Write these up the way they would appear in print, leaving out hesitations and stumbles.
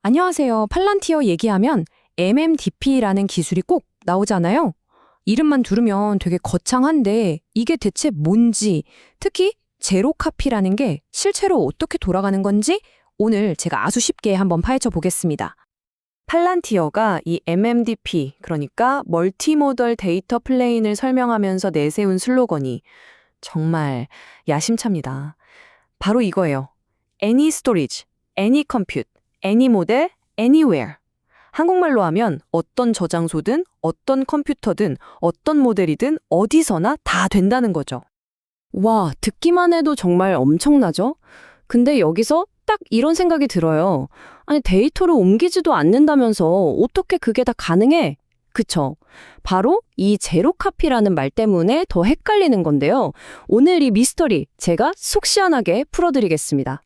안녕하세요. 팔란티어 얘기하면 MMDP라는 기술이 꼭 나오잖아요. 이름만 들으면 되게 거창한데 이게 대체 뭔지, 특히 제로 카피라는 게 실제로 어떻게 돌아가는 건지 오늘 제가 아주 쉽게 한번 파헤쳐 보겠습니다. 팔란티어가 이 MMDP, 그러니까 멀티모덜 데이터 플레인을 설명하면서 내세운 슬로건이 정말 야심찹니다. 바로 이거예요. Any storage, any compute, any model, anywhere. 한국말로 하면 어떤 저장소든 어떤 컴퓨터든 어떤 모델이든 어디서나 다 된다는 거죠. 와, 듣기만 해도 정말 엄청나죠? 근데 여기서 딱 이런 생각이 들어요. 아니, 데이터를 옮기지도 않는다면서 어떻게 그게 다 가능해? 그쵸? 바로 이 제로 카피라는 말 때문에 더 헷갈리는 건데요. 오늘 이 미스터리 제가 속 시원하게 풀어드리겠습니다.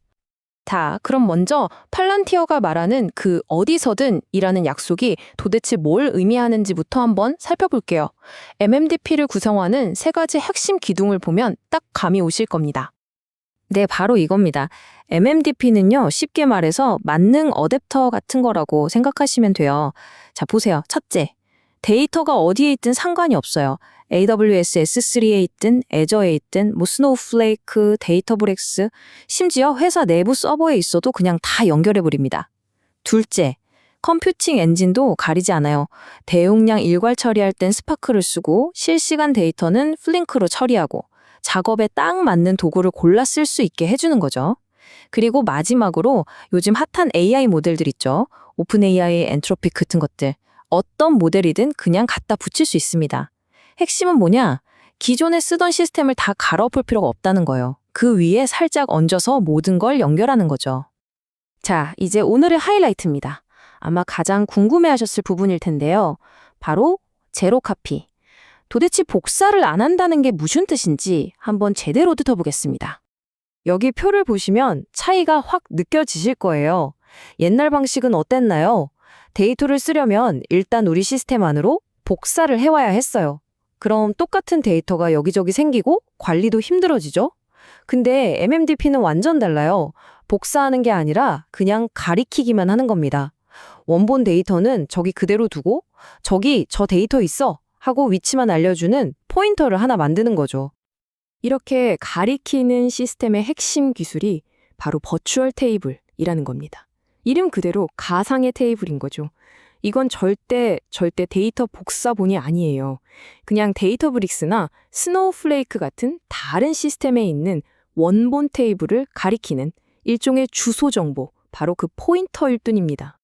자, 그럼 먼저 팔란티어가 말하는 그 어디서든 이라는 약속이 도대체 뭘 의미하는지부터 한번 살펴볼게요. MMDP를 구성하는 세 가지 핵심 기둥을 보면 딱 감이 오실 겁니다. 네, 바로 이겁니다. MMDP는요, 쉽게 말해서 만능 어댑터 같은 거라고 생각하시면 돼요. 자, 보세요. 첫째, 데이터가 어디에 있든 상관이 없어요. AWS S3에 있든 애저에 있든 스노우플레이크, 데이터브렉스, 심지어 회사 내부 서버에 있어도 그냥 다 연결해버립니다. 둘째, 컴퓨팅 엔진도 가리지 않아요. 대용량 일괄 처리할 땐 스파크를 쓰고 실시간 데이터는 플링크로 처리하고 작업에 딱 맞는 도구를 골라 쓸 수 있게 해주는 거죠. 그리고 마지막으로 요즘 핫한 AI 모델들 있죠. 오픈 AI, 엔트로픽 같은 것들. 어떤 모델이든 그냥 갖다 붙일 수 있습니다. 핵심은 뭐냐? 기존에 쓰던 시스템을 다 갈아엎을 필요가 없다는 거예요. 그 위에 살짝 얹어서 모든 걸 연결하는 거죠. 자, 이제 오늘의 하이라이트입니다. 아마 가장 궁금해하셨을 부분일 텐데요. 바로 제로 카피. 도대체 복사를 안 한다는 게 무슨 뜻인지 한번 제대로 뜯어보겠습니다. 여기 표를 보시면 차이가 확 느껴지실 거예요. 옛날 방식은 어땠나요? 데이터를 쓰려면 일단 우리 시스템 안으로 복사를 해와야 했어요. 그럼 똑같은 데이터가 여기저기 생기고 관리도 힘들어지죠? 근데 MMDP는 완전 달라요. 복사하는 게 아니라 그냥 가리키기만 하는 겁니다. 원본 데이터는 저기 그대로 두고 저기 저 데이터 있어 하고 위치만 알려주는 포인터를 하나 만드는 거죠. 이렇게 가리키는 시스템의 핵심 기술이 바로 버추얼 테이블이라는 겁니다. 이름 그대로 가상의 테이블인 거죠. 이건 절대 데이터 복사본이 아니에요. 그냥 데이터브릭스나 스노우플레이크 같은 다른 시스템에 있는 원본 테이블을 가리키는 일종의 주소 정보, 바로 그 포인터일 뿐입니다.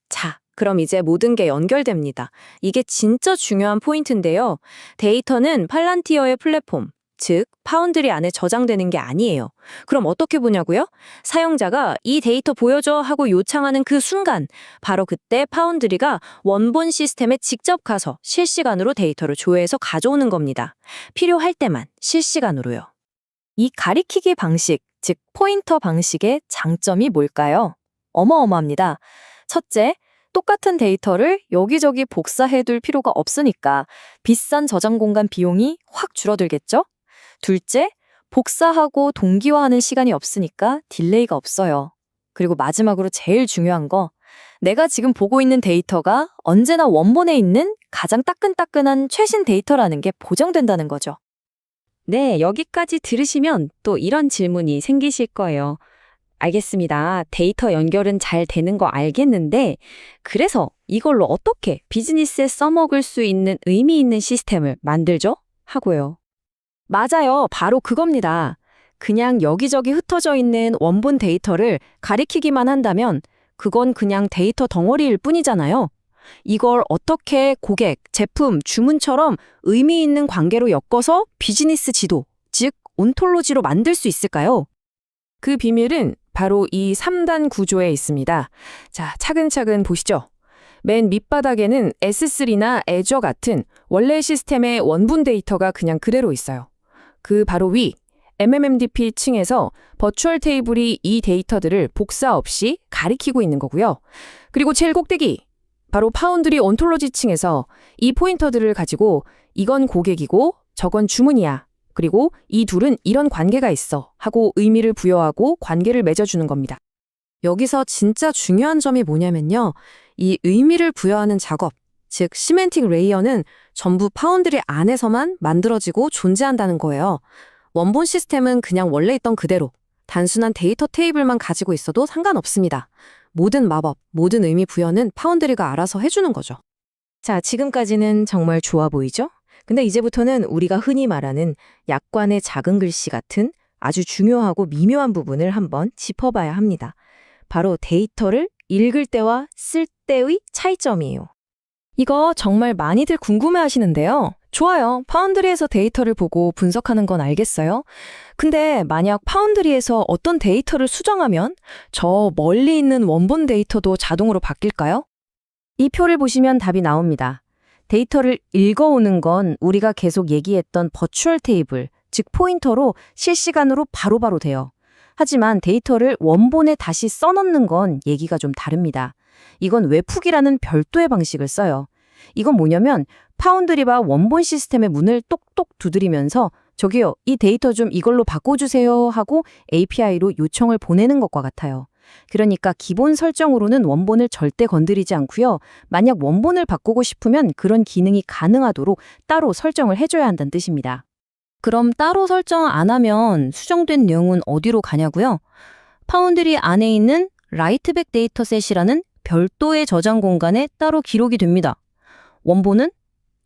자, 그럼 이제 모든 게 연결됩니다. 이게 진짜 중요한 포인트인데요. 데이터는 팔란티어의 플랫폼, 즉 파운드리 안에 저장되는 게 아니에요. 그럼 어떻게 보냐고요? 사용자가 이 데이터 보여줘 하고 요청하는 그 순간, 바로 그때 파운드리가 원본 시스템에 직접 가서 실시간으로 데이터를 조회해서 가져오는 겁니다. 필요할 때만 실시간으로요. 이 가리키기 방식, 즉 포인터 방식의 장점이 뭘까요? 어마어마합니다. 첫째, 똑같은 데이터를 여기저기 복사해둘 필요가 없으니까 비싼 저장 공간 비용이 확 줄어들겠죠? 둘째, 복사하고 동기화하는 시간이 없으니까 딜레이가 없어요. 그리고 마지막으로 제일 중요한 거, 내가 지금 보고 있는 데이터가 언제나 원본에 있는 가장 따끈따끈한 최신 데이터라는 게 보장된다는 거죠. 네, 여기까지 들으시면 또 이런 질문이 생기실 거예요. 알겠습니다. 데이터 연결은 잘 되는 거 알겠는데, 그래서 이걸로 어떻게 비즈니스에 써먹을 수 있는 의미 있는 시스템을 만들죠? 하고요. 맞아요. 바로 그겁니다. 그냥 여기저기 흩어져 있는 원본 데이터를 가리키기만 한다면 그건 그냥 데이터 덩어리일 뿐이잖아요. 이걸 어떻게 고객, 제품, 주문처럼 의미 있는 관계로 엮어서 비즈니스 지도, 즉 온톨로지로 만들 수 있을까요? 그 비밀은 바로 이 3단 구조에 있습니다. 자, 차근차근 보시죠. 맨 밑바닥에는 S3나 애저 같은 원래 시스템의 원본 데이터가 그냥 그대로 있어요. 그 바로 위, MMMDP 층에서 버추얼 테이블이 이 데이터들을 복사 없이 가리키고 있는 거고요. 그리고 제일 꼭대기, 바로 파운드리 온톨로지 층에서 이 포인터들을 가지고 이건 고객이고 저건 주문이야. 그리고 이 둘은 이런 관계가 있어 하고 의미를 부여하고 관계를 맺어주는 겁니다. 여기서 진짜 중요한 점이 뭐냐면요. 이 의미를 부여하는 작업, 즉 시멘틱 레이어는 전부 파운드리 안에서만 만들어지고 존재한다는 거예요. 원본 시스템은 그냥 원래 있던 그대로 단순한 데이터 테이블만 가지고 있어도 상관없습니다. 모든 마법, 모든 의미 부여는 파운드리가 알아서 해주는 거죠. 자, 지금까지는 정말 좋아 보이죠? 근데 이제부터는 우리가 흔히 말하는 약관의 작은 글씨 같은 아주 중요하고 미묘한 부분을 한번 짚어봐야 합니다. 바로 데이터를 읽을 때와 쓸 때의 차이점이에요. 이거 정말 많이들 궁금해하시는데요. 좋아요. 파운드리에서 데이터를 보고 분석하는 건 알겠어요. 근데 만약 파운드리에서 어떤 데이터를 수정하면 저 멀리 있는 원본 데이터도 자동으로 바뀔까요? 이 표를 보시면 답이 나옵니다. 데이터를 읽어오는 건 우리가 계속 얘기했던 버추얼 테이블, 즉 포인터로 실시간으로 바로바로 돼요. 하지만 데이터를 원본에 다시 써넣는 건 얘기가 좀 다릅니다. 이건 웹훅이라는 별도의 방식을 써요. 이건 뭐냐면 파운드리와 원본 시스템의 문을 똑똑 두드리면서 저기요, 이 데이터 좀 이걸로 바꿔주세요 하고 API로 요청을 보내는 것과 같아요. 그러니까 기본 설정으로는 원본을 절대 건드리지 않고요. 만약 원본을 바꾸고 싶으면 그런 기능이 가능하도록 따로 설정을 해줘야 한다는 뜻입니다. 그럼 따로 설정 안 하면 수정된 내용은 어디로 가냐고요? 파운드리 안에 있는 라이트백 데이터셋이라는 별도의 저장 공간에 따로 기록이 됩니다. 원본은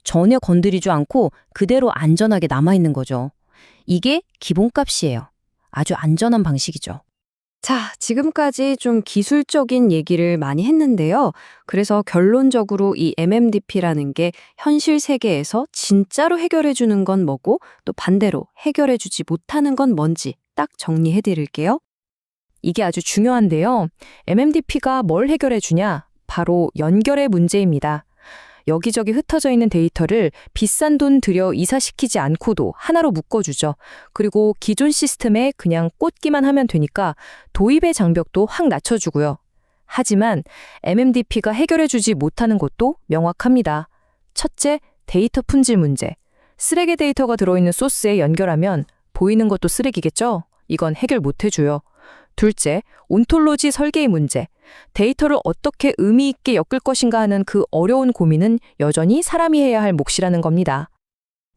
전혀 건드리지 않고 그대로 안전하게 남아있는 거죠. 이게 기본값이에요. 아주 안전한 방식이죠. 자, 지금까지 좀 기술적인 얘기를 많이 했는데요. 그래서 결론적으로 이 MMDP라는 게 현실 세계에서 진짜로 해결해주는 건 뭐고 또 반대로 해결해주지 못하는 건 뭔지 딱 정리해드릴게요. 이게 아주 중요한데요. MMDP가 뭘 해결해주냐? 바로 연결의 문제입니다. 여기저기 흩어져 있는 데이터를 비싼 돈 들여 이사시키지 않고도 하나로 묶어주죠. 그리고 기존 시스템에 그냥 꽂기만 하면 되니까 도입의 장벽도 확 낮춰주고요. 하지만 MMDP가 해결해주지 못하는 것도 명확합니다. 첫째, 데이터 품질 문제. 쓰레기 데이터가 들어있는 소스에 연결하면 보이는 것도 쓰레기겠죠? 이건 해결 못해줘요. 둘째, 온톨로지 설계의 문제. 데이터를 어떻게 의미 있게 엮을 것인가 하는 그 어려운 고민은 여전히 사람이 해야 할 몫이라는 겁니다.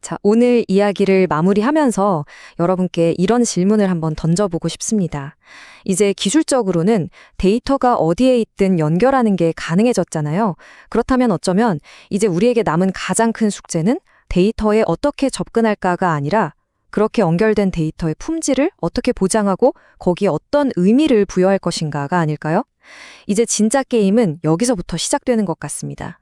자, 오늘 이야기를 마무리하면서 여러분께 이런 질문을 한번 던져보고 싶습니다. 이제 기술적으로는 데이터가 어디에 있든 연결하는 게 가능해졌잖아요. 그렇다면 어쩌면 이제 우리에게 남은 가장 큰 숙제는 데이터에 어떻게 접근할까가 아니라 그렇게 연결된 데이터의 품질을 어떻게 보장하고 거기에 어떤 의미를 부여할 것인가가 아닐까요? 이제 진짜 게임은 여기서부터 시작되는 것 같습니다.